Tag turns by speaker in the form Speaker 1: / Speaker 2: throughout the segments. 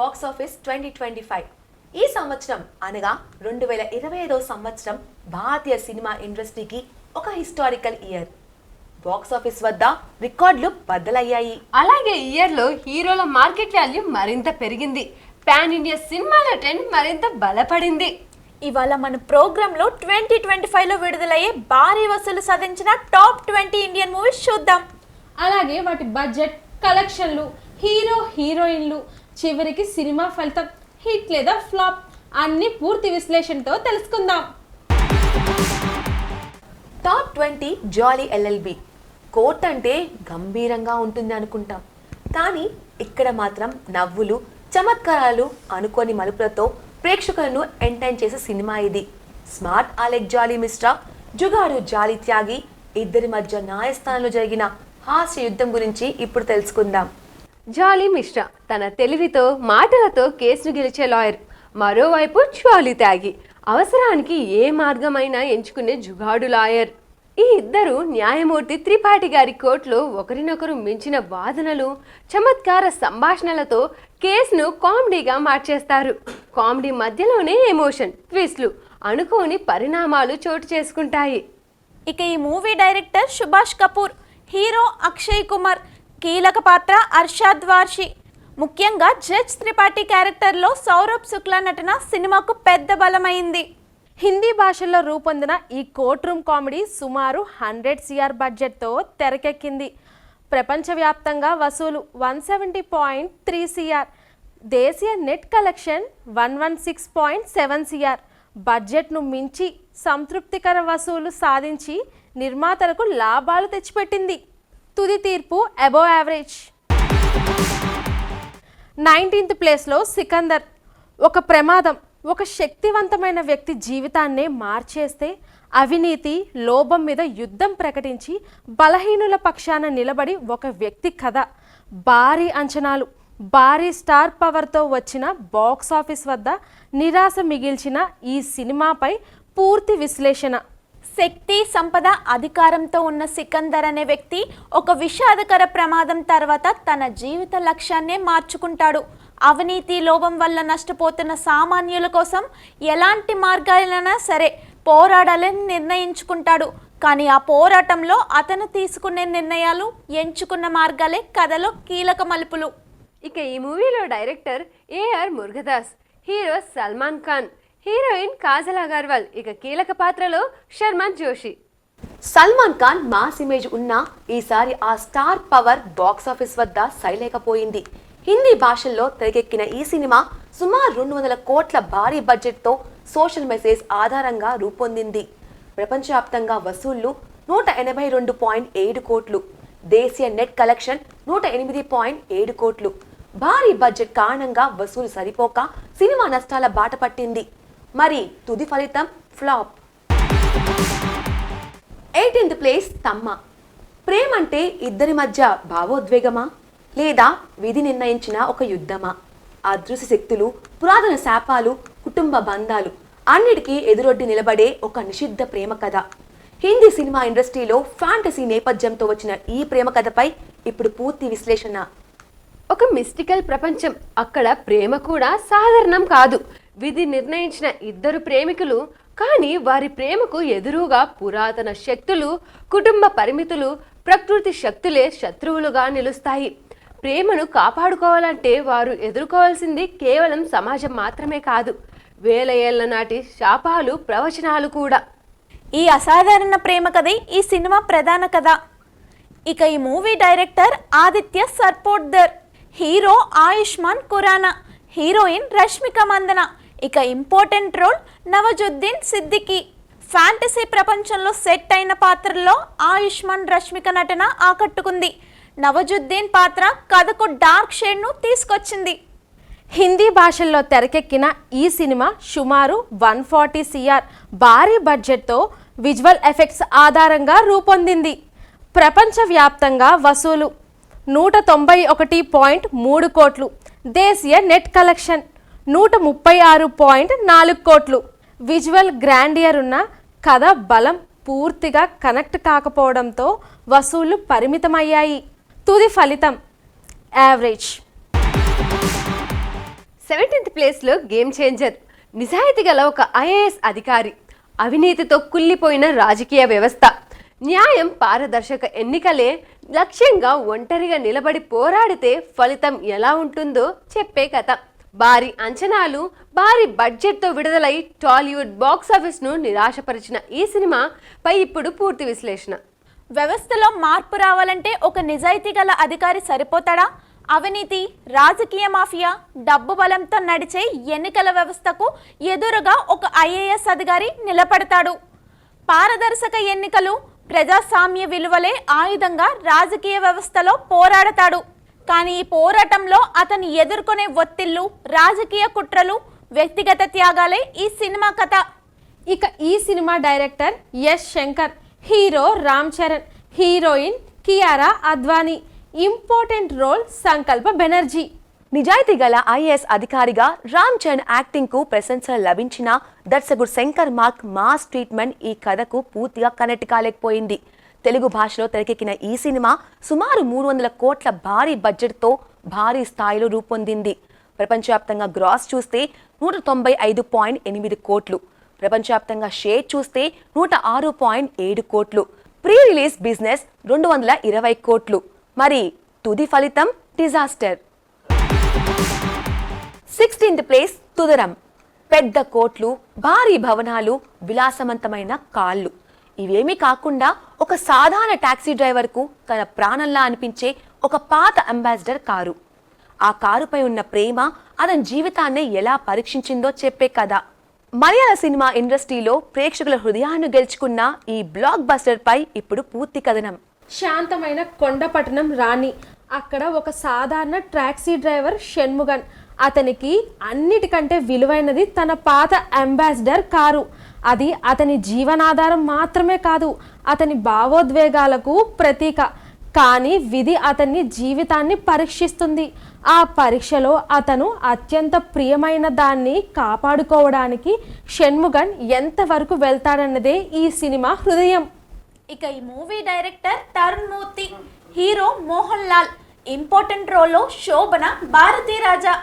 Speaker 1: Box office 2025. ఈ సంవత్సరం అనగా 2025వ సంవత్సరం భారతీయ సినిమా ఇండస్ట్రీకి ఒక హిస్టారికల్ ఇయర్. బాక్స్ ఆఫీస్ వద్ద రికార్డులు బద్దలయ్యాయి.
Speaker 2: అలాగే ఇయర్ లో హీరోల మార్కెట్ వాల్యూ మరింత పెరిగింది. పాన్ ఇండియా సినిమాల ట్రెండ్ మరింత బలపడింది.
Speaker 3: ఇవాళ మన ప్రోగ్రాంలో 2025లో విడుదలయ్యే భారీ వసూలు సాధించిన టాప్ 20 ఇండియన్ మూవీస్ చూద్దాం.
Speaker 4: అలాగే వాటి బడ్జెట్, కలెక్షన్లు, హీరో హీరోయిన్లు, చివరికి సినిమా ఫలితం హిట్ లేదా ఫ్లాప్ అన్ని పూర్తి విశ్లేషణతో తెలుసుకుందాం.
Speaker 1: టాప్ 20 జాలీ ఎల్ఎల్బి. కోట్ అంటే గంభీరంగా ఉంటుంది అనుకుంటాం, కానీ ఇక్కడ మాత్రం నవ్వులు, చమత్కారాలు, అనుకోని మలుపులతో ప్రేక్షకులను ఎంటర్టైన్ చేసే సినిమా ఇది. స్మార్ట్ అలెక్ జాలీ మిశ్రా, జుగాడు జాలీ త్యాగి ఇద్దరి మధ్య న్యాయస్థానంలో జరిగిన హాస్య యుద్ధం గురించి ఇప్పుడు తెలుసుకుందాం.
Speaker 2: జాలీ మిశ్రా తన తెలివితో, మాటలతో కేసును గెలిచే లాయర్. మరోవైపు జాలీ త్యాగి అవసరానికి ఏ మార్గమైనా ఎంచుకునే జుగాడు లాయర్. ఈ ఇద్దరు న్యాయమూర్తి త్రిపాఠి గారి కోర్టులో ఒకరినొకరు మించిన వాదనలు, చమత్కార సంభాషణలతో కేసును కామెడీగా మార్చేస్తారు. కామెడీ మధ్యలోనే ఎమోషన్, ట్విస్ట్లు, అనుకోని పరిణామాలు చోటు చేసుకుంటాయి.
Speaker 3: ఇక ఈ movie director Subhash Kapoor, hero Akshay Kumar, కీలక పాత్ర అర్షాద్ వార్షి. ముఖ్యంగా జడ్జ్ త్రిపాఠి క్యారెక్టర్లో సౌరభ్ శుక్లా నటన సినిమాకు పెద్ద బలమైంది.
Speaker 4: హిందీ భాషలో రూపొందిన ఈ కోర్ట్ రూమ్ కామెడీ సుమారు 100 CR బడ్జెట్తో తెరకెక్కింది. ప్రపంచవ్యాప్తంగా వసూలు 170.3 CR, దేశీయ నెట్ కలెక్షన్ 116.7 CR. బడ్జెట్ను మించి సంతృప్తికర వసూలు సాధించి నిర్మాతలకు లాభాలు తెచ్చిపెట్టింది. తుది తీర్పు అబోవ్ యావరేజ్. 19th ప్లేస్లో సికందర్. ఒక ప్రమాదం ఒక శక్తివంతమైన వ్యక్తి జీవితాన్నే మార్చేస్తే అవినీతి, లోభం మీద యుద్ధం ప్రకటించి బలహీనుల పక్షాన నిలబడి ఒక వ్యక్తి కథ. భారీ అంచనాలు, భారీ స్టార్ పవర్తో వచ్చిన బాక్స్ ఆఫీస్ వద్ద నిరాశ మిగిల్చిన ఈ సినిమాపై పూర్తి విశ్లేషణ.
Speaker 3: శక్తి, సంపద, అధికారంతో ఉన్న సికందర్ అనే వ్యక్తి ఒక విషాదకర ప్రమాదం తర్వాత తన జీవిత లక్ష్యాన్నే మార్చుకుంటాడు. అవినీతి, లోభం వల్ల నష్టపోతున్న సామాన్యుల కోసం ఎలాంటి మార్గాలైనా సరే పోరాడాలని నిర్ణయించుకుంటాడు. కానీ ఆ పోరాటంలో అతను తీసుకునే నిర్ణయాలు, ఎంచుకున్న మార్గాలే కథలో కీలక మలుపులు.
Speaker 2: ఇక ఈ మూవీలో director AR Murugadoss, hero Salman Khan, heroine Kajal Agarwal, ఇక కీలక పాత్రలో శర్మన్ జోషి.
Speaker 1: సల్మాన్ ఖాన్ మాస్ ఇమేజ్ ఉన్నా ఈసారి ఆ స్టార్ పవర్ బాక్స్ ఆఫీస్ వద్ద సైలేకపోయింది. హిందీ భాషల్లో తెరకెక్కిన ఈ సినిమా సుమారు 200 కోట్ల భారీ బడ్జెట్తో సోషల్ మెసేజ్ ఆధారంగా రూపొందింది. ప్రపంచవ్యాప్తంగా వసూళ్లు 182.7 కోట్లు, దేశీయ నెట్ కలెక్షన్ 108.7 కోట్లు. భారీ బడ్జెట్ కారణంగా వసూలు సరిపోక సినిమా నష్టాల బాట పట్టింది. మరి తుది ఫలితం ఫ్లాప్. 18th place తమ్మ. ప్రేమంటే ఇద్దరి మధ్య భావోద్వేగమా, లేదా విధి నిర్ణయించిన ఒక యుద్ధమా? అదృశ్య శక్తులు, పురాతన శాపాలు, కుటుంబ బంధాలు అన్నిటికీ ఎదురొడ్డి నిలబడే ఒక నిషిద్ధ ప్రేమ కథ. హిందీ సినిమా ఇండస్ట్రీలో ఫ్యాంటసీ నేపథ్యంతో వచ్చిన ఈ ప్రేమ కథపై ఇప్పుడు పూర్తి విశ్లేషణ.
Speaker 2: ఒక మిస్టికల్ ప్రపంచం. అక్కడ ప్రేమ కూడా సాధారణం కాదు. విధి నిర్ణయించిన ఇద్దరు ప్రేమికులు, కానీ వారి ప్రేమకు ఎదురుగా పురాతన శక్తులు, కుటుంబ పరిమితులు, ప్రకృతి శక్తులే శత్రువులుగా నిలుస్తాయి. ప్రేమను కాపాడుకోవాలంటే వారు ఎదుర్కోవాల్సింది కేవలం సమాజం మాత్రమే కాదు, వేల ఏళ్ల నాటి శాపాలు, ప్రవచనాలు కూడా.
Speaker 3: ఈ అసాధారణ ప్రేమ కథే ఈ సినిమా ప్రధాన కథ. ఇక ఈ movie director Aditya Sarpotdar, hero Ayushmann Khurrana, heroine Rashmika Mandanna, ఇక important role Nawazuddin Siddiqui. Fantasy ప్రపంచంలో సెట్ అయిన పాత్రల్లో ఆయుష్మాన్, రష్మిక నటన ఆకట్టుకుంది. నవజుద్దీన్ పాత్ర కథకు డార్క్ షేడ్ను తీసుకొచ్చింది.
Speaker 4: హిందీ భాషల్లో తెరకెక్కిన ఈ సినిమా సుమారు 140 CR భారీ బడ్జెట్తో విజువల్ ఎఫెక్ట్స్ ఆధారంగా రూపొందింది. ప్రపంచవ్యాప్తంగా వసూలు 191.3 కోట్లు, దేశీయ నెట్ కలెక్షన్ 136.4 కోట్లు. విజువల్ గ్రాండియర్ ఉన్న కథ బలం పూర్తిగా కనెక్ట్ కాకపోవడంతో వసూళ్లు పరిమితమయ్యాయి. తుది ఫలితం యావరేజ్.
Speaker 2: 17th ప్లేస్లో గేమ్ చేంజర్. నిజాయితీ గల ఒక ఐఏఎస్ అధికారి, అవినీతితో కుళ్ళిపోయిన రాజకీయ వ్యవస్థ, న్యాయం పారదర్శక ఎన్నికలే లక్ష్యంగా ఒంటరిగా నిలబడి పోరాడితే ఫలితం ఎలా ఉంటుందో చెప్పే కథ. భారీ అంచనాలు, భారీ బడ్జెట్తో విడుదలై టాలీవుడ్ బాక్సాఫీస్ను నిరాశపరిచిన ఈ సినిమాపై ఇప్పుడు పూర్తి విశ్లేషణ.
Speaker 3: వ్యవస్థలో మార్పు రావాలంటే ఒక నిజాయితీ గల అధికారి సరిపోతాడా? అవినీతి, రాజకీయ మాఫియా, డబ్బు బలంతో నడిచే ఎన్నికల వ్యవస్థకు ఎదురుగా ఒక ఐఏఎస్ అధికారి నిలబడతాడు. పారదర్శక ఎన్నికలు, ప్రజాస్వామ్య విలువలే ఆయుధంగా రాజకీయ వ్యవస్థలో పోరాడతాడు. కానీ ఈ పోరాటంలో అతను ఎదుర్కొనే ఒత్తిళ్లు, రాజకీయ కుట్రలు, వ్యక్తిగత త్యాగాలే ఈ సినిమా కథ.
Speaker 4: ఇక ఈ cinema director S Shankar, hero Ram Charan, heroine Kiara Advani, important role Sankalp Banerjee.
Speaker 1: నిజాయితీ గల ఐఏఎస్ అధికారిగా రామ్ చరణ్ యాక్టింగ్ కు ప్రశంసలు లభించిన దర్శకుడు శంకర్ మార్క్ మాస్ ట్రీట్మెంట్ ఈ కథకు పూర్తిగా కనెక్ట్ కాలేకపోయింది. తెలుగు భాషలో తెరకెక్కిన ఈ సినిమా సుమారు 300 కోట్ల భారీ బడ్జెట్తో భారీ స్థాయిలో రూపొందింది. ప్రపంచవ్యాప్తంగా గ్రాస్ చూస్తే 195.8 కోట్లు, ప్రపంచవ్యాప్తంగా షేర్ చూస్తే 106.7 కోట్లు, ప్రీ రిలీజ్ బిజినెస్ 220 కోట్లు. మరి తుది ఫలితం డిజాస్టర్. 16th place తుదరం. పెద్ద కోట్లు, భారీ భవనాలు, విలాసవంతమైన కార్లు, ఇవేమీ కాకుండా ఒక సాధారణ టాక్సీ డ్రైవర్కు తన ప్రాణంలా అనిపించే ఒక పాత అంబాసిడర్ కారు. ఆ కారుపై ఉన్న ప్రేమ అతని జీవితాన్ని ఎలా పరీక్షించిందో చెప్పే కథ. మలయాళ సినిమా ఇండస్ట్రీలో ప్రేక్షకుల హృదయాన్ని గెలుచుకున్న ఈ బ్లాక్ బస్టర్ పై ఇప్పుడు పూర్తి కథనం.
Speaker 4: శాంతమైన కొండపట్టణం రాణి. అక్కడ ఒక సాధారణ టాక్సీ డ్రైవర్ షణ్ముగన్. అతనికి అన్నిటికంటే విలువైనది తన పాత అంబాసిడర్ కారు. అది అతని జీవనాధారం మాత్రమే కాదు, అతని భావోద్వేగాలకు ప్రతీక. కానీ విధి అతని జీవితాన్ని పరీక్షిస్తుంది. ఆ పరీక్షలో అతను అత్యంత ప్రియమైన దాన్ని కాపాడుకోవడానికి షణ్ముగన్ ఎంతవరకు వెళ్తాడన్నదే ఈ సినిమా హృదయం.
Speaker 3: ఇక ఈ మూవీ డైరెక్టర్ తరుణ్ మూర్తి, హీరో మోహన్ లాల్, ఇంపార్టెంట్ రోల్లో శోభన భారతీ రాజా.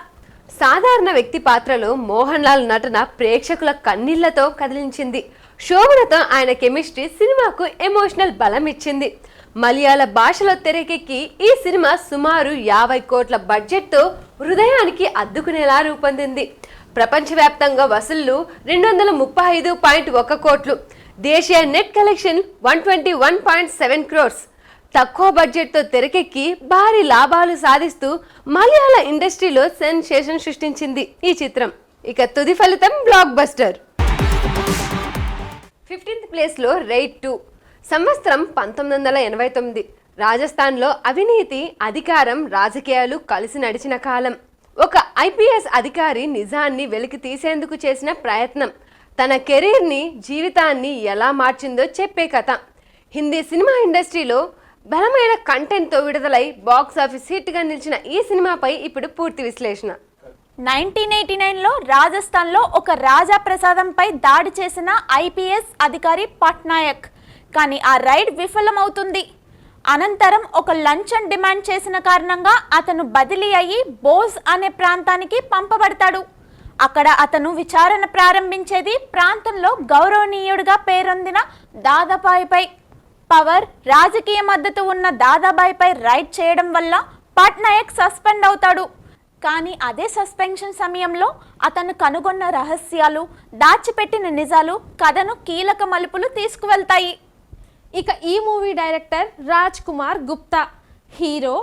Speaker 2: సాధారణ వ్యక్తి పాత్రలో మోహన్ లాల్ నటన ప్రేక్షకుల కన్నీళ్లతో కదిలించింది. శోభనతో ఆయన కెమిస్ట్రీ సినిమాకు ఎమోషనల్ బలం ఇచ్చింది. మలయాళ భాషలో తెరకెక్కి ఈ సినిమా సుమారు 50 కోట్ల బడ్జెట్తో హృదయానికి అద్దుకునేలా రూపొందింది. ప్రపంచవ్యాప్తంగా వసూళ్లు 235.1 కోట్లు, దేశీయ నెట్ కలెక్షన్ 121.7 క్రోర్స్. తక్కువ బడ్జెట్తో తెరకెక్కి భారీ లాభాలు సాధిస్తూ మలయాళ ఇండస్ట్రీలో సెన్సేషన్ సృష్టించింది ఈ చిత్రం. ఇక తుది ఫలితం బ్లాక్ బస్టర్. 15th ప్లేస్లో రైడ్ 2. సంవత్సరం 1989. రాజస్థాన్లో అవినీతి, అధికారం, రాజకీయాలు కలిసి నడిచిన కాలం. ఒక ఐపీఎస్ అధికారి నిజాన్ని వెలికి తీసేందుకు చేసిన ప్రయత్నం తన కెరీర్ని, జీవితాన్ని ఎలా మార్చిందో చెప్పే కథ. హిందీ సినిమా ఇండస్ట్రీలో బలమైన కంటెంట్తో విడుదలై బాక్సాఫీస్ హిట్గా నిలిచిన ఈ సినిమాపై ఇప్పుడు పూర్తి విశ్లేషణ.
Speaker 3: 1989లో రాజస్థాన్లో ఒక రాజా ప్రసాదంపై దాడి చేసిన ఐపీఎస్ అధికారి పట్నాయక్. కానీ ఆ రైడ్ విఫలమవుతుంది. అనంతరం ఒక లంచం డిమాండ్ చేసిన కారణంగా అతను బదిలీ అయ్యి బోజ్ అనే ప్రాంతానికి పంపబడతాడు. అక్కడ అతను విచారణ ప్రారంభించేది ప్రాంతంలో గౌరవనీయుడిగా పేరొందిన దాదాబాయిపై. పవర్, రాజకీయ మద్దతు ఉన్న దాదాబాయిపై రైడ్ చేయడం వల్ల పట్నాయక్ సస్పెండ్ అవుతాడు. కానీ అదే సస్పెన్షన్ సమయంలో అతను కనుగొన్న రహస్యాలు, దాచిపెట్టిన నిజాలు కథను కీలక మలుపులు తీసుకువెళ్తాయి.
Speaker 4: ఇక ఈ movie director Raj Kumar Gupta, hero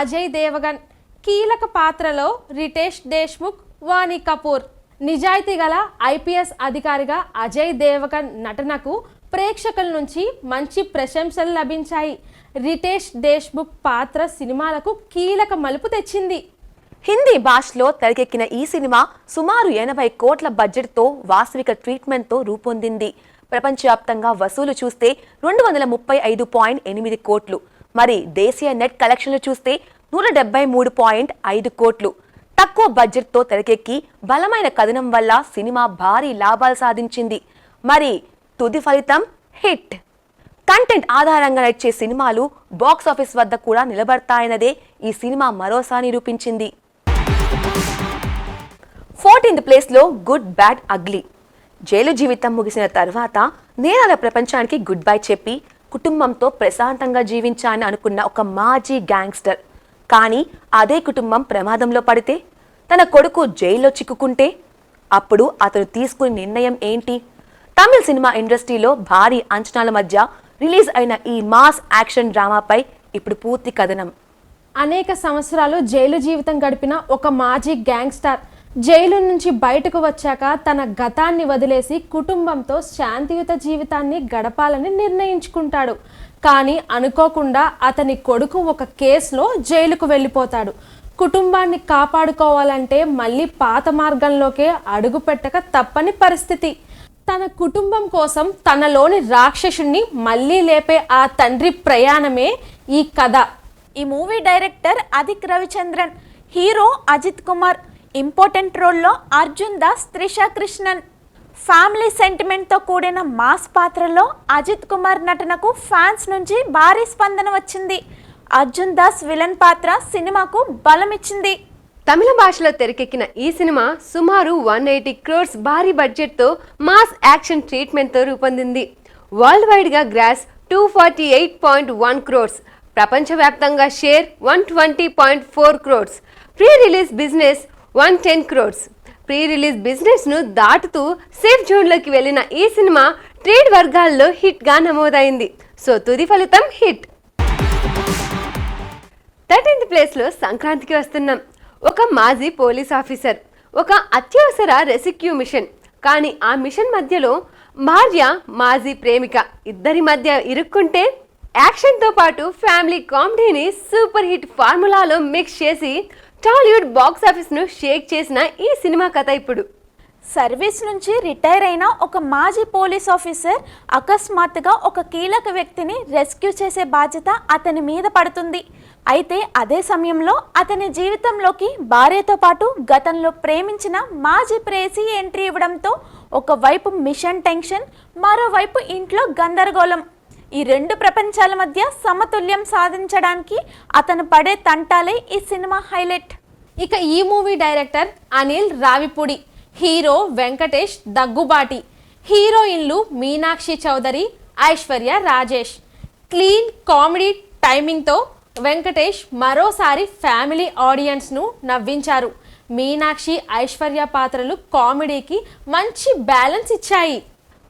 Speaker 4: Ajay Devgn, కీలక పాత్రలో రితేష్ దేశ్ముఖ్, వాణి కపూర్. నిజాయితీ గల ఐపీఎస్ అధికారిగా అజయ్ దేవగన్ నటనకు ప్రేక్షకుల నుంచి మంచి ప్రశంసలు లభించాయి. రితేష్ దేశ్ముఖ్ పాత్ర సినిమాలకు కీలక మలుపు తెచ్చింది.
Speaker 1: హిందీ భాషలో తెరకెక్కిన ఈ సినిమా సుమారు 80 కోట్ల బడ్జెట్తో వాస్తవిక ట్రీట్మెంట్తో రూపొందింది. ప్రపంచవ్యాప్తంగా వసూలు చూస్తే 235.8 కోట్లు, మరి దేశీయ నెట్ కలెక్షన్లు చూస్తే 173.5 కోట్లు. తక్కువ బడ్జెట్తో తెరకెక్కి బలమైన కథనం వల్ల సినిమా భారీ లాభాలు సాధించింది. మరి తుది ఫలితం హిట్. కంటెంట్ ఆధారంగా నడిచే సినిమాలు బాక్స్ ఆఫీస్ వద్ద కూడా నిలబడతాయన్నదే ఈ సినిమా మరోసారి నిరూపించింది. 13th ప్లేస్లో గుడ్ బ్యాడ్ అగ్లీ. జైలు జీవితం ముగిసిన తర్వాత నేరాల ప్రపంచానికి గుడ్ బై చెప్పి కుటుంబంతో ప్రశాంతంగా జీవించాలని అనుకున్న ఒక మాజీ గ్యాంగ్స్టర్. కానీ అదే కుటుంబం ప్రమాదంలో పడితే, తన కొడుకు జైల్లో చిక్కుకుంటే అప్పుడు అతను తీసుకునే నిర్ణయం ఏంటి? తమిళ సినిమా ఇండస్ట్రీలో భారీ అంచనాల మధ్య రిలీజ్ అయిన ఈ మాస్ యాక్షన్ డ్రామాపై ఇప్పుడు పూర్తి కథనం.
Speaker 4: అనేక సంవత్సరాలు జైలు జీవితం గడిపిన ఒక మాజీ గ్యాంగ్స్టర్ జైలు నుంచి బయటకు వచ్చాక తన గతాన్ని వదిలేసి కుటుంబంతో శాంతియుత జీవితాన్ని గడపాలని నిర్ణయించుకుంటాడు. కానీ అనుకోకుండా అతని కొడుకు ఒక కేసులో జైలుకు వెళ్ళిపోతాడు. కుటుంబాన్ని కాపాడుకోవాలంటే మళ్ళీ పాత మార్గంలోకే అడుగు పెట్టక తప్పని పరిస్థితి. తన కుటుంబం కోసం తనలోని రాక్షసుణ్ణి మళ్ళీ లేపే ఆ తండ్రి ప్రయాణమే ఈ కథ.
Speaker 3: ఈ movie director Adhik Ravichandran, hero Ajith Kumar, important రోల్లో అర్జున్ దాస్, త్రిషా కృష్ణన్. ఫ్యామిలీ సెంటిమెంట్తో కూడిన మాస్ పాత్రలో అజిత్ కుమార్ నటనకు ఫ్యాన్స్ నుంచి భారీ స్పందన వచ్చింది. అర్జున్ దాస్ విలన్ పాత్ర సినిమాకు బలమిచ్చింది.
Speaker 2: తమిళ భాషలో తెరకెక్కిన ఈ సినిమా సుమారు 180 crores భారీ బడ్జెట్తో మాస్ యాక్షన్ ట్రీట్మెంట్తో రూపొందింది. వరల్డ్ వైడ్గా గ్రాస్ 248.1 crores, ప్రపంచవ్యాప్తంగా share 120.4 crores, pre release business 110 crores. Pre release బిజినెస్ను దాటుతూ సేఫ్ జోన్లోకి వెళ్ళిన ఈ సినిమా ట్రేడ్ వర్గాల్లో హిట్గా నమోదైంది. సో తుది ఫలితం హిట్. 13th ప్లేస్లో సంక్రాంతికి వస్తున్నాం. ఒక మాజీ పోలీస్ ఆఫీసర్, ఒక అత్యవసర రెస్క్యూ మిషన్. కానీ ఆ మిషన్ మధ్యలో భార్య, మాజీ ప్రేమిక ఇద్దరి మధ్య ఇరుక్కుంటే యాక్షన్తో పాటు ఫ్యామిలీ కామెడీని సూపర్ హిట్ ఫార్ములాలో మిక్స్ చేసి టాలీవుడ్ బాక్స్ ఆఫీస్ను షేక్ చేసిన ఈ సినిమా కథ ఇప్పుడు.
Speaker 3: సర్వీస్ నుంచి రిటైర్ అయిన ఒక మాజీ పోలీస్ ఆఫీసర్ అకస్మాత్తుగా ఒక కీలక వ్యక్తిని రెస్క్యూ చేసే బాధ్యత అతని మీద పడుతుంది. అయితే అదే సమయంలో అతని జీవితంలోకి భార్యతో పాటు గతంలో ప్రేమించిన మాజీ ప్రేయసి ఎంట్రీ ఇవ్వడంతో ఒకవైపు మిషన్ టెన్షన్, మరోవైపు ఇంట్లో గందరగోళం. ఈ రెండు ప్రపంచాల మధ్య సమతుల్యం సాధించడానికి అతను పడే తంటాలే ఈ సినిమా హైలైట్.
Speaker 4: ఇక ఈ movie director Anil Ravipudi, hero Venkatesh Daggubati, హీరోయిన్లు మీనాక్షి చౌదరి, ఐశ్వర్య రాజేష్. క్లీన్ కామెడీ టైమింగ్తో వెంకటేష్ మరోసారి ఫ్యామిలీ ఆడియన్స్ను నవ్వించారు. మీనాక్షి, ఐశ్వర్య పాత్రలు కామెడీకి మంచి బ్యాలెన్స్ ఇచ్చాయి.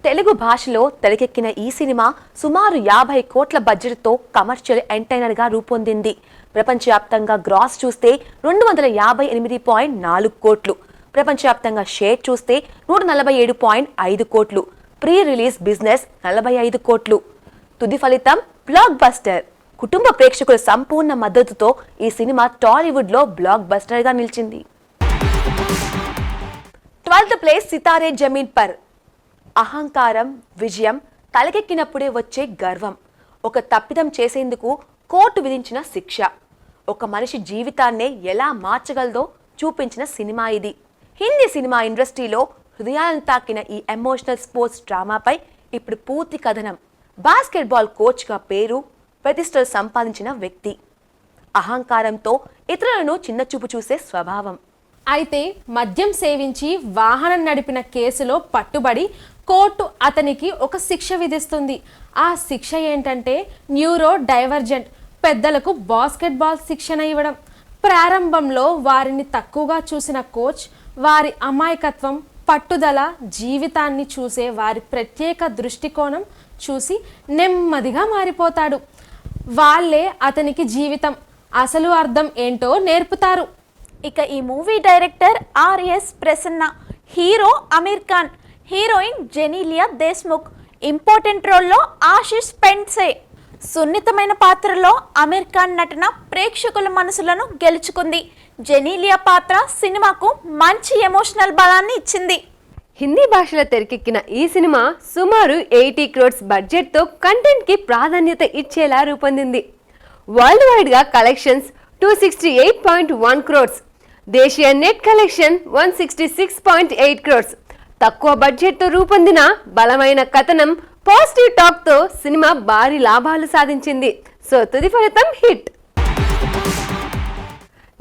Speaker 1: తెలుగు భాషలో తెరకెక్కిన ఈ సినిమా సుమారు 50 కోట్ల బడ్జెట్తో కమర్షియల్ ఎంటర్టైనర్గా రూపొందింది. ప్రపంచవ్యాప్తంగా గ్రాస్ చూస్తే 258.4 కోట్లు, ప్రపంచవ్యాప్తంగా షేర్ చూస్తే 147.5 కోట్లు, ప్రీ రిలీజ్ బిజినెస్ 45 కోట్లు. తుది ఫలితం బ్లాక్ బస్టర్. కుటుంబ ప్రేక్షకుల సంపూర్ణ మద్దతుతో ఈ సినిమా టాలీవుడ్లో బ్లాక్ బస్టర్గా నిలిచింది. 12th place Sitaare Zameen per. అహంకారం, విజయం తలకెక్కినప్పుడే వచ్చే గర్వం, ఒక తప్పిదం చేసేందుకు కోర్టు విధించిన శిక్ష, ఒక మనిషి జీవితాన్నే ఎలా మార్చగలదో చూపించిన సినిమా ఇది. హిందీ సినిమా ఇండస్ట్రీలో హృదయాలను తాకిన ఈ ఎమోషనల్ స్పోర్ట్స్ డ్రామాపై ఇప్పుడు పూర్తి కథనం. బాస్కెట్బాల్ కోచ్గా పేరు, ప్రతిష్టలు సంపాదించిన వ్యక్తి, అహంకారంతో ఇతరులను చిన్నచూపు చూసే స్వభావం.
Speaker 4: అయితే మద్యం సేవించి వాహనం నడిపిన కేసులో పట్టుబడి కోర్టు అతనికి ఒక శిక్ష విధిస్తుంది. ఆ శిక్ష ఏంటంటే న్యూరో డైవర్జెంట్, పెద్దలకు బాస్కెట్బాల్ శిక్షణ ఇవ్వడం. ప్రారంభంలో వారిని తక్కువగా చూసిన కోచ్ వారి అమాయకత్వం, పట్టుదల, జీవితాన్ని చూసే వారి ప్రత్యేక దృష్టికోణం చూసి నెమ్మదిగా మారిపోతాడు. వాళ్ళే అతనికి జీవితం అసలు అర్థం ఏంటో నేర్పుతారు.
Speaker 3: ఇక ఈ movie director R S Prasanna, hero Aamir Khan, heroine Genelia Deshmukh, important రోల్లో ఆశిష్ పెండ్సే. సున్నితమైన పాత్రలో అమీర్ ఖాన్ నటన ప్రేక్షకుల మనసులను గెలుచుకుంది. జెనీలియా పాత్ర సినిమాకు మంచి ఎమోషనల్ బలాన్ని ఇచ్చింది.
Speaker 2: హిందీ భాషలో తెరకెక్కిన ఈ సినిమా సుమారు 80 crores బడ్జెట్తో కంటెంట్కి ప్రాధాన్యత ఇచ్చేలా రూపొందింది. వరల్డ్ వైడ్గా కలెక్షన్స్ 268.1 crores, దేశీయ నెట్ కలెక్షన్ 166.8 crores. తక్కువ బడ్జెట్తో రూపొందిన బలమైన కథనం, పాజిటివ్ టాక్తో సినిమా భారీ లాభాలు సాధించింది. సో తుది ఫలితం హిట్.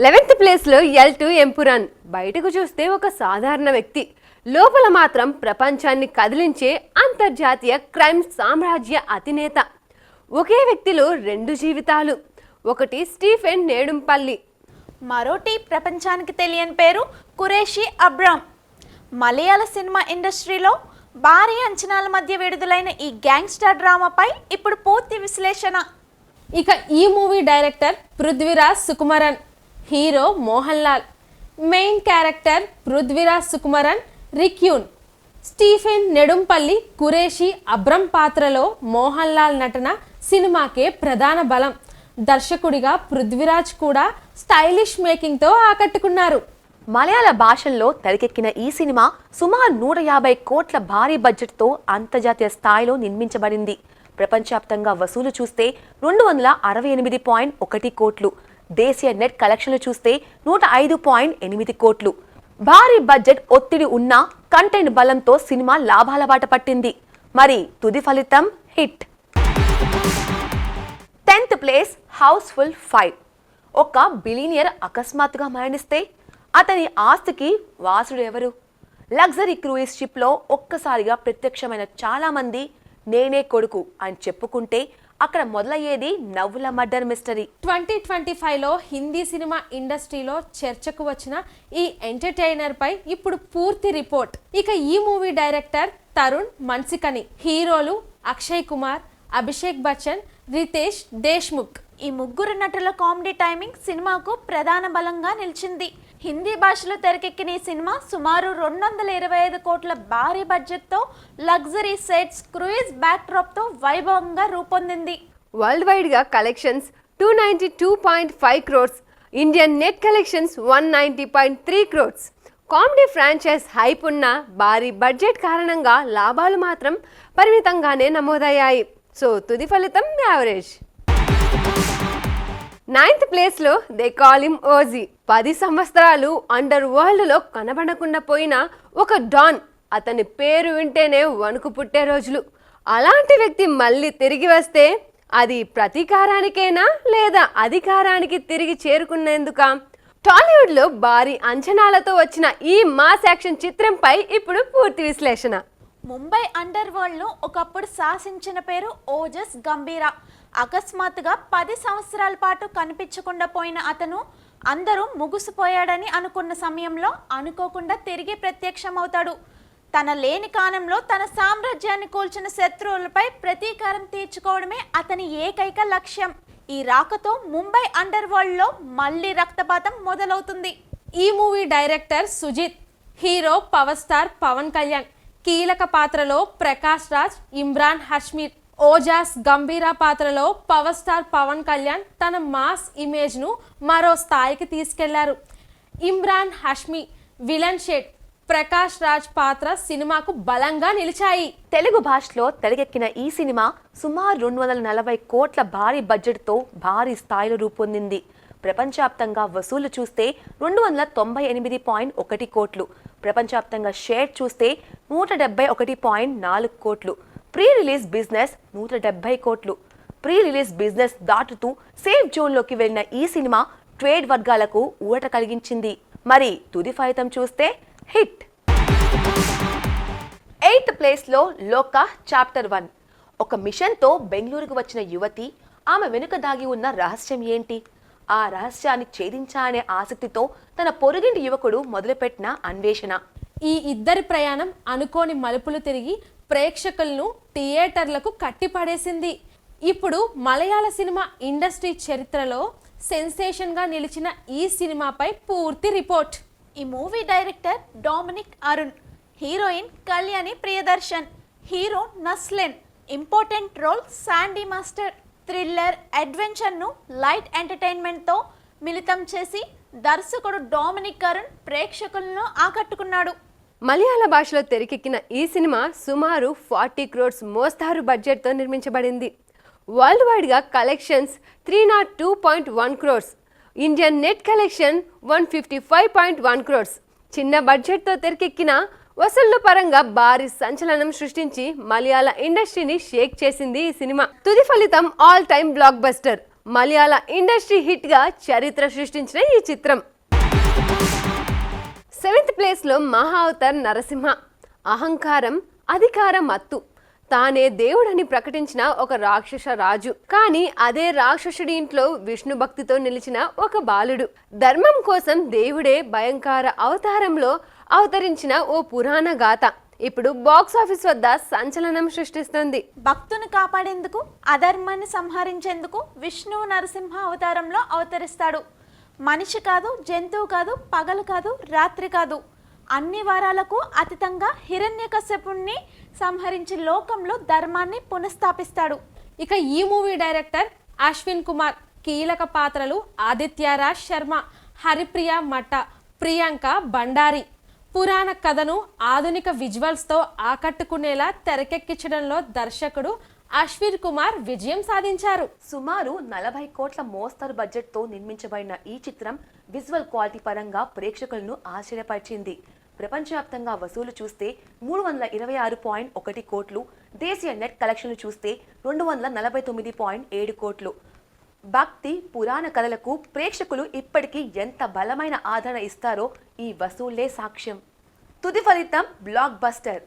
Speaker 2: 11th ప్లేస్లో L2 ఎంపురాన్. బయటకు చూస్తే ఒక సాధారణ వ్యక్తి, లోపల మాత్రం ప్రపంచాన్ని కదిలించే అంతర్జాతీయ క్రైమ్ సామ్రాజ్య అధినేత. ఒకే వ్యక్తిలో 2 జీవితాలు. ఒకటి స్టీఫెన్ నేడుంపల్లి,
Speaker 3: మరోటి ప్రపంచానికి తెలియని పేరు ఖురేషీ అబ్రామ్. మలయాళ సినిమా ఇండస్ట్రీలో భారీ అంచనాల మధ్య విడుదలైన ఈ గ్యాంగ్స్టర్ డ్రామాపై ఇప్పుడు పూర్తి విశ్లేషణ.
Speaker 4: ఇక ఈ movie director Prithviraj Sukumaran, hero Mohan Lal, main character Prithviraj Sukumaran, రిక్యూన్. స్టీఫెన్ నెడుంపల్లి ఖురేషీ అబ్రమ్ పాత్రలో మోహన్ లాల్ నటన సినిమాకే ప్రధాన బలం. దర్శకుడిగా పృథ్వీరాజ్ కూడా స్టైలిష్ మేకింగ్తో ఆకట్టుకున్నారు.
Speaker 1: మలయాళ భాషల్లో తెరకెక్కిన ఈ సినిమా సుమారు 150 కోట్ల భారీ బడ్జెట్తో అంతర్జాతీయ స్థాయిలో నిర్మించబడింది. ప్రపంచవ్యాప్తంగా వసూలు చూస్తే 268.1 కోట్లు, దేశీయ నెట్ కలెక్షన్లు చూస్తే 105.8 కోట్లు. భారీ బడ్జెట్ ఒత్తిడి ఉన్న కంటెంట్ బలంతో సినిమా లాభాల బాట పట్టింది. మరి తుది ఫలితం హిట్. 10th place Housefull 5. ఒక బిలియనియర్ అకస్మాత్తుగా మరణిస్తే అతని ఆస్తికి వాసుడు ఎవరు? లగ్జరీ క్రూయిజ్ షిప్లో ఒక్కసారిగా ప్రత్యక్షమైన చాలా మంది నేనే కొడుకు అని చెప్పుకుంటే అక్కడ మొదలయ్యేది నవ్వుల మర్డర్ మిస్టరీ.
Speaker 4: 2025లో హిందీ సినిమా ఇండస్ట్రీలో చర్చకు వచ్చిన ఈ ఎంటర్టైనర్ పై ఇప్పుడు పూర్తి రిపోర్ట్. ఇక ఈ మూవీ డైరెక్టర్ తరుణ్ మన్సికని, హీరోలు అక్షయ్ కుమార్, అభిషేక్ బచ్చన్, రితేష్ దేశ్ముఖ్.
Speaker 3: ఈ ముగ్గురు నటుల కామెడీ టైమింగ్ సినిమాకు ప్రధాన బలంగా నిలిచింది. హిందీ భాషలో తెరకెక్కిన ఈ సినిమా సుమారు 225 కోట్ల భారీ బడ్జెట్తో లగ్జరీ సెట్స్, క్రూయిజ్ బ్యాక్డ్రాప్తో వైభవంగా రూపొందింది.
Speaker 2: వరల్డ్ వైడ్గా collections 292.5 crores, Indian net collections 190.3 crores. Comedy franchise hype ఉన్న భారీ బడ్జెట్ కారణంగా లాభాలు మాత్రం పరిమితంగానే నమోదయ్యాయి. సో తుది ఫలితం యావరేజ్. 9th ప్లేస్లో దే కాల్ హిమ్ ఓజీ. 10 సంవత్సరాలు అండర్ వరల్డ్లో కనబడకుండా పోయిన ఒక డాన్. అతని పేరు వింటేనే వణుకు పుట్టే రోజులు. అలాంటి వ్యక్తి మళ్ళీ తిరిగి వస్తే అది ప్రతీకారానికేనా లేదా అధికారానికి తిరిగి చేరుకునేందుకా? టాలీవుడ్లో భారీ అంచనాలతో వచ్చిన ఈ మాస్ యాక్షన్ చిత్రంపై ఇప్పుడు పూర్తి విశ్లేషణ.
Speaker 3: ముంబై అండర్ వరల్డ్ను ఒకప్పుడు శాసించిన పేరు ఓజస్ గంభీరా. అకస్మాత్తుగా 10 సంవత్సరాల పాటు కనిపించకుండా పోయిన అతను అందరూ ముగిసిపోయాడని అనుకున్న సమయంలో అనుకోకుండా తిరిగి ప్రత్యక్షమవుతాడు. తన లేని కాలంలో తన సామ్రాజ్యాన్ని కూల్చిన శత్రువులపై ప్రతీకారం తీర్చుకోవడమే అతని ఏకైక లక్ష్యం. ఈ రాకతో ముంబై అండర్ వరల్డ్లో మళ్ళీ రక్తపాతం మొదలవుతుంది.
Speaker 4: ఈ movie director Sujeeth, hero power star Pawan Kalyan, కీలక పాత్రలో ప్రకాష్ రాజ్, ఇమ్రాన్ హష్మీ. ఓజాస్ గంభీరా పాత్రలో పవర్ స్టార్ పవన్ కళ్యాణ్ తన మాస్ ఇమేజ్ను మరో స్థాయికి తీసుకెళ్లారు. ఇమ్రాన్ హష్మీ విలన్ షేడ్, ప్రకాష్ రాజ్ పాత్ర సినిమాకు బలంగా నిలిచాయి.
Speaker 1: తెలుగు భాషలో తెరకెక్కిన ఈ సినిమా సుమారు 240 కోట్ల భారీ బడ్జెట్తో భారీ స్థాయిలో రూపొందింది. ప్రపంచవ్యాప్తంగా వసూలు చూస్తే 298.1 కోట్లు, ప్రపంచవ్యాప్తంగా షేర్ చూస్తే 171.4 కోట్లు. ప్రీ రిలీజ్ బిజినెస్ 170 కోట్లు. ప్రీ రిలీజ్ బిజినెస్ దాటుతూ సేఫ్ జోన్లోకి వెళ్ళిన ఈ సినిమా ట్రేడ్ వర్గాలకు ఊరట కలిగించింది. మరి తుది ఫలితం చూస్తే హిట్. 8th ప్లేస్లో లోకా చాప్టర్ 1. ఒక మిషన్తో బెంగళూరుకు వచ్చిన యువతి, ఆమె వెనుక దాగి ఉన్న రహస్యం ఏంటి? ఆ రహస్యాన్ని ఛేదించాలనే ఆసక్తితో తన పొరుగింటి యువకుడు మొదలుపెట్టిన అన్వేషణ.
Speaker 4: ఈ ఇద్దరి ప్రయాణం అనుకోని మలుపులు తిరిగి ప్రేక్షకులను థియేటర్లకు కట్టిపడేసింది. ఇప్పుడు మలయాళ సినిమా ఇండస్ట్రీ చరిత్రలో సెన్సేషన్గా నిలిచిన ఈ సినిమాపై పూర్తి రిపోర్ట్.
Speaker 3: ఈ movie director Dominic Arun, heroine Kalyani Priyadarshan, hero Naslen. Important role Sandy master. Thriller, అడ్వెంచర్ను లైట్ ఎంటర్టైన్మెంట్తో మిళితం చేసి దర్శకుడు డామినిక్ అరుణ్ ప్రేక్షకులను ఆకట్టుకున్నాడు.
Speaker 2: మలయాళ భాషలో తెరకెక్కిన ఈ సినిమా సుమారు 40 crores మోస్తారు బడ్జెట్తో నిర్మించబడింది. వరల్డ్ వైడ్గా collections 302.1 crores, Indian net collection 155.1 crores. చిన్న బడ్జెట్తో తెరకెక్కిన వసూళ్ల పరంగా భారీ సంచలనం సృష్టించి మలయాళ ఇండస్ట్రీని షేక్ చేసింది ఈ సినిమా. తుది ఫలితం ఆల్ టైమ్ బ్లాక్ బస్టర్. మలయాళ ఇండస్ట్రీ హిట్గా చరిత్ర సృష్టించిన ఈ చిత్రం. 7th ప్లేస్లో మహా అవతార్ నరసింహ. అహంకారం, అధికార మత్తు, తానే దేవుడని ప్రకటించిన ఒక రాక్షస రాజు. కానీ అదే రాక్షసుడి ఇంట్లో విష్ణు భక్తితో నిలిచిన ఒక బాలుడు. ధర్మం కోసం దేవుడే భయంకర అవతారంలో అవతరించిన ఓ పురాణ గాథ ఇప్పుడు బాక్స్ ఆఫీస్ వద్ద సంచలనం సృష్టిస్తుంది.
Speaker 3: భక్తుని కాపాడేందుకు, అధర్మాన్ని సంహరించేందుకు విష్ణువు నరసింహ అవతారంలో అవతరిస్తాడు. మనిషి కాదు, జంతువు కాదు, పగలు కాదు, రాత్రి కాదు, అన్ని వారాలకు అతీతంగా హిరణ్యకశ్యపుణ్ణి సంహరించి లోకంలో ధర్మాన్ని పునఃస్థాపిస్తాడు.
Speaker 4: ఇక ఈ మూవీ డైరెక్టర్ అశ్విన్ కుమార్. కీలక పాత్రలు ఆదిత్య రాజ్ శర్మ, హరిప్రియ మట్ట, ప్రియాంక బండారి. పురాణ కథను ఆధునిక విజువల్స్తో ఆకట్టుకునేలా తెరకెక్కించడంలో దర్శకుడు అశ్విన్ కుమార్ విజయం సాధించారు.
Speaker 1: సుమారు 40 కోట్ల మోస్తరు బడ్జెట్తో నిర్మించబడిన ఈ చిత్రం విజువల్ క్వాలిటీ పరంగా ప్రేక్షకులను ఆశ్చర్యపరిచింది. ప్రపంచవ్యాప్తంగా వసూలు చూస్తే 326.1 కోట్లు, దేశీయ నెట్ కలెక్షన్లు చూస్తే 249.7 కోట్లు. భక్తి పురాణ కథలకు ప్రేక్షకులు ఇప్పటికీ ఎంత బలమైన ఆదరణ ఇస్తారో ఈ వసూళ్లే సాక్ష్యం. తుది ఫలితం block buster.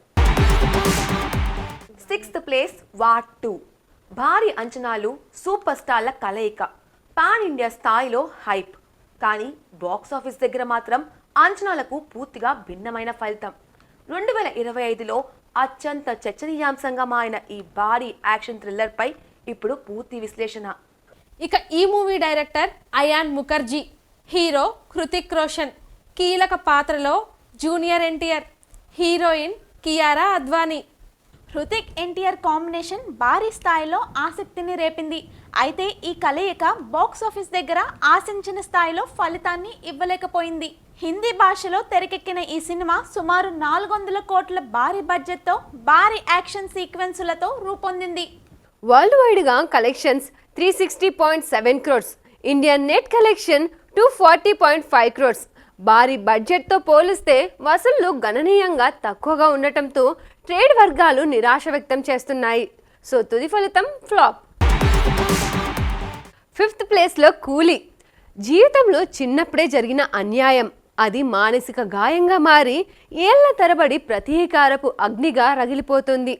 Speaker 1: 6th place war 2. భారీ అంచనాలు, సూపర్ స్టార్ల కలయిక, పాన్ ఇండియా స్థాయిలో హైప్. కానీ బాక్స్ ఆఫీస్ దగ్గర మాత్రం అంచనాలకు పూర్తిగా భిన్నమైన ఫలితం. 2025లో అత్యంత చర్చనీయాంశంగా మారిన ఈ భారీ యాక్షన్ థ్రిల్లర్పై ఇప్పుడు పూర్తి విశ్లేషణ.
Speaker 4: ఇక ఈ movie director Ayan Mukerji. Hero Hrithik Roshan. కీలక పాత్రలో junior NTR, heroine Kiara Advani.
Speaker 3: Hrithik NTR combination భారీ స్థాయిలో ఆసక్తిని రేపింది. అయితే ఈ కలయిక బాక్స్ ఆఫీస్ దగ్గర ఆశించిన స్థాయిలో ఫలితాన్ని ఇవ్వలేకపోయింది. హిందీ భాషలో తెరకెక్కిన ఈ సినిమా సుమారు 400 కోట్ల భారీ బడ్జెట్తో భారీ యాక్షన్ సీక్వెన్సులతో రూపొందింది.
Speaker 2: వరల్డ్ వైడ్గా collections 360.7 crores, Indian net collection 240.5 crores. భారీ బడ్జెట్తో పోలిస్తే వసూళ్లు గణనీయంగా తక్కువగా ఉండటంతో ట్రేడ్ వర్గాలు నిరాశ వ్యక్తం చేస్తున్నాయి. సో తుది ఫలితం ఫ్లాప్. 5th ప్లేస్లో కూలీ. జీవితంలో చిన్నప్పుడే జరిగిన అన్యాయం, అది మానసిక గాయంగా మారి ఏళ్ల తరబడి ప్రతీకారపు అగ్నిగా రగిలిపోతుంది.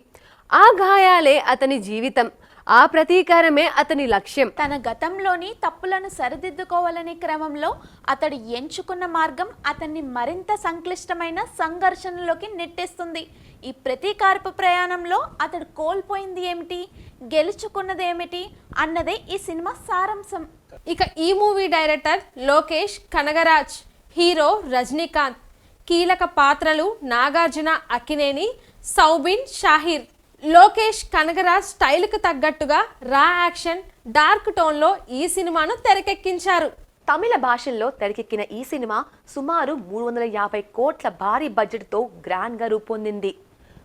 Speaker 2: ఆ గాయాలే అతని జీవితం, ఆ ప్రతీకారమే అతని లక్ష్యం.
Speaker 3: తన గతంలోని తప్పులను సరిదిద్దుకోవాలనే క్రమంలో అతడు ఎంచుకున్న మార్గం అతన్ని మరింత సంక్లిష్టమైన సంఘర్షణలోకి నెట్టేస్తుంది. ఈ ప్రతీకారపు ప్రయాణంలో అతడు కోల్పోయింది ఏమిటి, గెలుచుకున్నది ఏమిటి అన్నదే ఈ సినిమా సారాంశం.
Speaker 4: ఇక ఈ movie director Lokesh Kanagaraj. Hero Rajinikanth. కీలక పాత్రలు నాగార్జున అక్కినేని, సౌబిన్ షాహిర్. లోకేష్ కనగరాజ్ స్టైల్కు తగ్గట్టుగా రా యాక్షన్, డార్క్ టోన్లో ఈ సినిమాను తెరకెక్కించారు.
Speaker 1: తమిళ భాషల్లో తెరకెక్కిన ఈ సినిమా సుమారు 350 కోట్ల భారీ బడ్జెట్తో గ్రాండ్గా రూపొందింది.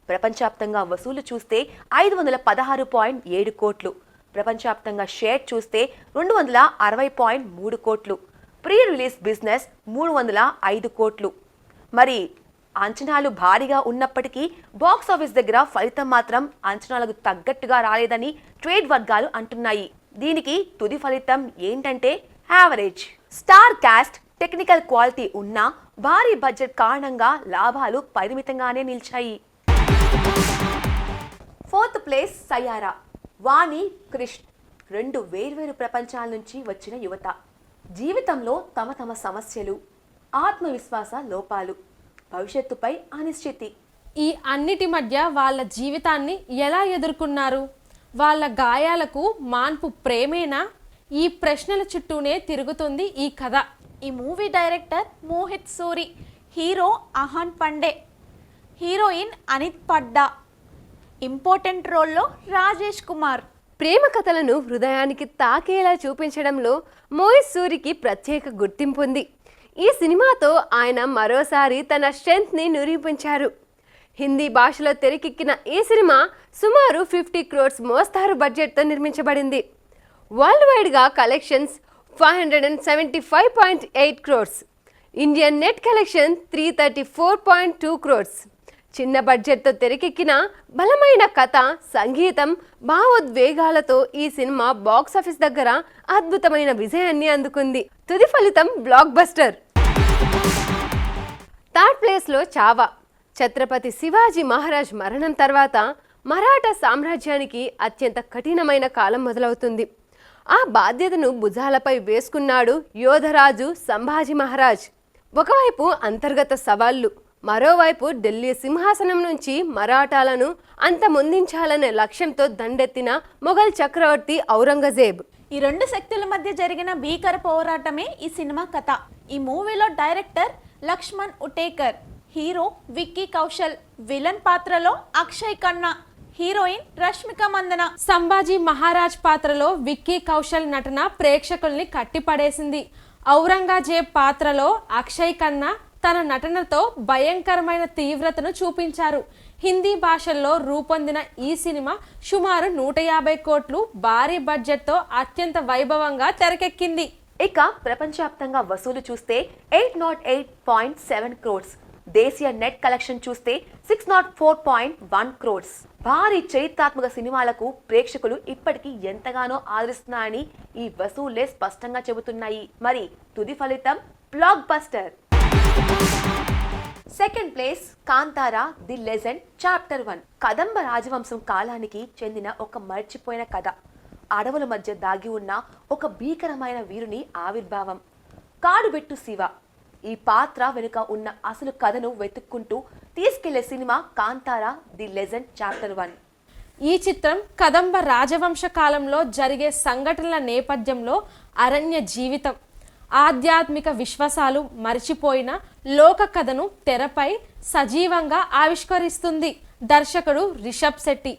Speaker 1: ప్రపంచవ్యాప్తంగా వసూలు చూస్తే 516.7 కోట్లు, ప్రపంచవ్యాప్తంగా షేర్ చూస్తే 260.3 కోట్లు, ప్రీ రిలీజ్ బిజినెస్ 305 కోట్లు. మరి అంచనాలు భారీగా ఉన్నప్పటికీ బాక్స్ ఆఫీస్ దగ్గర ఫలితం మాత్రం అంచనాలకు తగ్గట్టుగా రాలేదని ట్రేడ్ వర్గాలు అంటున్నాయి. దీనికి తుది ఫలితం ఏంటంటే average. Star cast, technical quality ఉన్నా భారీ బడ్జెట్ కారణంగా లాభాలు పరిమితంగానే నిలిచాయి. 4th place Saiyaara. వాణి, క్రిష్ 2 వేర్వేరు ప్రపంచాల నుంచి వచ్చిన యువత. జీవితంలో తమ సమస్యలు, ఆత్మవిశ్వాస లోపాలు, భవిష్యత్తుపై అనిశ్చితి.
Speaker 4: ఈ అన్నిటి మధ్య వాళ్ళ జీవితాన్ని ఎలా ఎదుర్కొన్నారు? వాళ్ళ గాయాలకు మాన్పు ప్రేమేనా? ఈ ప్రశ్నల చుట్టూనే తిరుగుతుంది ఈ కథ.
Speaker 3: ఈ movie director Mohit Suri. Hero Ahan పండే, హీరోయిన్ అనిత్ పడ్డా. ఇంపార్టెంట్ రోల్లో రాజేష్ కుమార్.
Speaker 2: ప్రేమ కథలను హృదయానికి తాకేలా చూపించడంలో మోహిత్ సూరికి ప్రత్యేక గుర్తింపు ఉంది. ఈ సినిమాతో ఆయన మరోసారి తన స్ట్రెంగ్త్ని నిరూపించారు. హిందీ భాషలో తెరకెక్కిన ఈ సినిమా సుమారు 50 crores మోస్తారు బడ్జెట్తో నిర్మించబడింది. వరల్డ్ వైడ్గా collections 575.8 crores, Indian net collection 334.2 crores, చిన్న బడ్జెట్తో తెరకెక్కిన బలమైన కథ, సంగీతం, భావోద్వేగాలతో ఈ సినిమా బాక్సాఫీస్ దగ్గర అద్భుతమైన విజయాన్ని అందుకుంది. తుది ఫలితం బ్లాక్ బస్టర్. థర్డ్ ప్లేస్లో చావా. ఛత్రపతి శివాజీ మహారాజ్ మరణం తర్వాత మరాఠా సామ్రాజ్యానికి అత్యంత కఠినమైన కాలం మొదలవుతుంది. ఆ బాధ్యతను భుజాలపై వేసుకున్నాడు యోధరాజు సంభాజీ మహారాజ్. ఒకవైపు అంతర్గత సవాళ్లు, మరోవైపు ఢిల్లీ సింహాసనం నుంచి మరాఠాలను అంతమొందించాలనే లక్ష్యంతో దండెత్తిన మొఘల్ చక్రవర్తి ఔరంగజేబ్.
Speaker 3: ఈ రెండు శక్తుల మధ్య జరిగిన భీకర పోరాటమే ఈ సినిమా కథ. ఈ మూవీలో director Laxman Utekar, hero Vicky Kaushal, villain పాత్రలో అక్షయ్ ఖన్నా, హీరోయిన్ రష్మిక మందన.
Speaker 4: సంభాజీ మహారాజ్ పాత్రలో విక్కీ కౌశల్ నటన ప్రేక్షకుల్ని కట్టిపడేసింది. ఔరంగజేబ్ పాత్రలో అక్షయ్ ఖన్నా తన నటనతో భయంకరమైన తీవ్రతను చూపించారు. హిందీ భాషల్లో రూపొందిన ఈ సినిమా సుమారు 150 కోట్లు భారీ బడ్జెట్తో అత్యంత వైభవంగా తెరకెక్కింది.
Speaker 1: ఇక ప్రపంచవ్యాప్తంగా వసూలు చూస్తే 808.7 క్రోర్స్, దేశీయ నెట్ కలెక్షన్ చూస్తే 604.1 క్రోర్స్. భారీ చరిత్రాత్మక సినిమాలకు ప్రేక్షకులు ఇప్పటికీ ఎంతగానో ఆదరిస్తున్నారని ఈ వసూళ్లే స్పష్టంగా చెబుతున్నాయి. మరి తుది ఫలితం block buster. Second place Kantara the legend chapter 1. కదంబ రాజవంశం కాలానికి చెందిన ఒక మర్చిపోయిన కథ. అడవుల మధ్య దాగి ఉన్న ఒక భీకరమైన వీరుని ఆవిర్భావం. కాడుబెట్టు శివ. ఈ పాత్ర వెనుక ఉన్న అసలు కథను వెతుక్కుంటూ తీసుకెళ్లే cinema Kantara the legend chapter 1.
Speaker 4: ఈ చిత్రం కదంబ రాజవంశ కాలంలో జరిగే సంఘటనల నేపథ్యంలో అరణ్య జీవితం, ఆధ్యాత్మిక విశ్వాసాలు మరిచిపోయిన లోక కథను తెరపై సజీవంగా ఆవిష్కరిస్తుంది. దర్శకుడు రిషబ్ శెట్టి,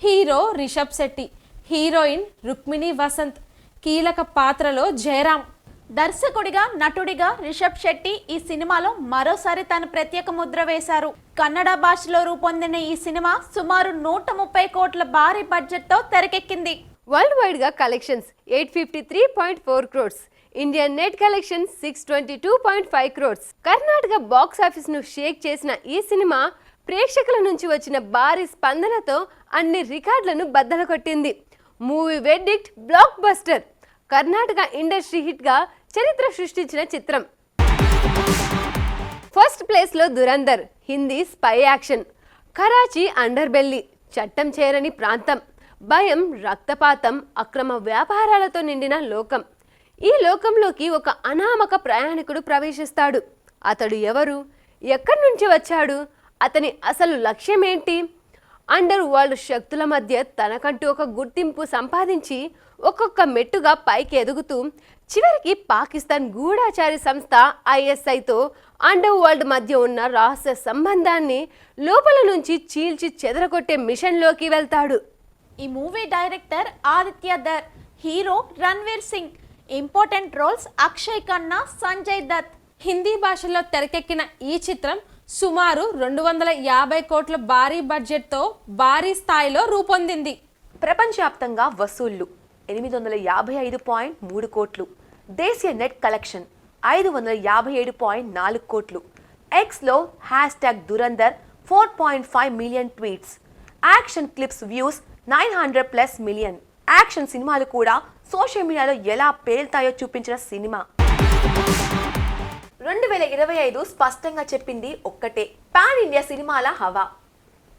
Speaker 4: హీరో రిషబ్ శెట్టి, హీరోయిన్ రుక్మిణి వసంత్, కీలక పాత్రలో జయరాం.
Speaker 3: దర్శకుడిగా, నటుడిగా రిషబ్ శెట్టి ఈ సినిమాలో మరోసారి తన ప్రత్యేక ముద్ర వేశారు. కన్నడ భాషలో రూపొందిన ఈ సినిమా సుమారు 130 కోట్ల భారీ బడ్జెట్తో తెరకెక్కింది.
Speaker 2: వరల్డ్ వైడ్ గా collections 853.4 crores, Indian net collection 622.5 crores. Karnataka box office ను షేక్ చేసిన ఈ సినిమా ప్రేక్షకుల నుంచి వచ్చిన భారీ స్పందనతో అన్ని రికార్డులను బద్దలు కొట్టింది. Movie verdict blockbuster. Karnataka industry hit గా చరిత్ర సృష్టించిన చిత్రం. ఫస్ట్ ప్లేస్ లో Dhurandhar, Hindi spy action. Karachi underbelly, చట్టం చేరని ప్రాంతం, భయం, రక్తపాతం, అక్రమ వ్యాపారాలతో నిండిన లోకం. ఈ లోకంలోకి ఒక అనామక ప్రయాణికుడు ప్రవేశిస్తాడు. అతడు ఎవరు, ఎక్కడి నుంచి వచ్చాడు, అతని అసలు లక్ష్యం ఏంటి? అండర్ వరల్డ్ శక్తుల మధ్య తనకంటూ ఒక గుర్తింపు సంపాదించి ఒక్కొక్క మెట్టుగా పైకి ఎదుగుతూ చివరికి పాకిస్తాన్ గూఢాచారి సంస్థ ISIతో అండర్ వరల్డ్ మధ్య ఉన్న రహస్య సంబంధాన్ని లోపల నుంచి చీల్చి చెదరగొట్టే మిషన్లోకి వెళ్తాడు.
Speaker 3: ఈ movie director Aditya Dhar, hero Ranveer Singh, important roles Akshaye Khanna, Sanjay Dutt.
Speaker 4: Hindi భాషలో తెరకెక్కిన ఈ చిత్రం సుమారు 250 కోట్ల భారీ బడ్జెట్తో భారీ స్థాయిలో రూపొందింది.
Speaker 1: ప్రపంచవ్యాప్తంగా వసూళ్లు 855.3 కోట్లు, దేశీయ నెట్ కలెక్షన్ 557.4 కోట్లు. ఎక్స్లో #Dhurandhar 4.5 million tweets, action clips views 900+ million. Action సినిమాలు కూడా సోషల్ మీడియాలో ఎలా పేలుతాయో చూపించిన సినిమా. 2025 స్పష్టంగా చెప్పింది ఒక్కటే, పాన్ ఇండియా సినిమాల హవా.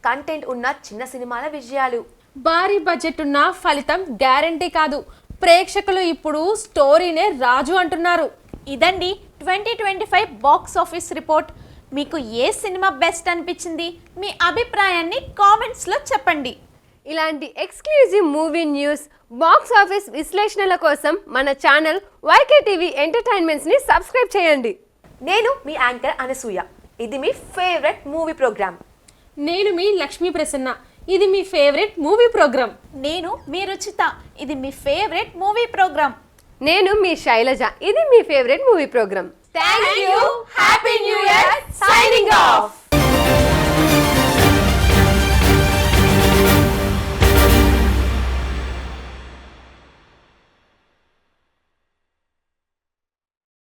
Speaker 1: కంటెంట్ ఉన్న చిన్న సినిమాల విజయాలు.
Speaker 4: భారీ బడ్జెట్ ఉన్న ఫలితం గ్యారంటీ కాదు. ప్రేక్షకులు ఇప్పుడు స్టోరీనే రాజు అంటున్నారు.
Speaker 3: ఇదండి 2025 బాక్స్ ఆఫీస్ రిపోర్ట్. మీకు ఏ సినిమా బెస్ట్ అనిపించింది? మీ అభిప్రాయాన్ని కామెంట్స్లో చెప్పండి.
Speaker 2: ఇలాంటి exclusive movie news, box office విశ్లేషణల కోసం మన ఛానల్ YKTV ఎంటర్టైన్మెంట్స్ని సబ్స్క్రైబ్ చేయండి.
Speaker 1: నేను మీ యాంకర్ అనసూయ. ఇది మీ ఫేవరెట్ మూవీ ప్రోగ్రామ్.
Speaker 4: నేను మీ లక్ష్మీ ప్రసన్న. ఇది మీ ఫేవరెట్ మూవీ ప్రోగ్రామ్.
Speaker 3: నేను మీ రుచిత. ఇది మీ ఫేవరెట్ మూవీ ప్రోగ్రామ్.
Speaker 2: నేను మీ శైలజ. ఇది మీ favourite movie programme.
Speaker 3: Thank you. Happy new year.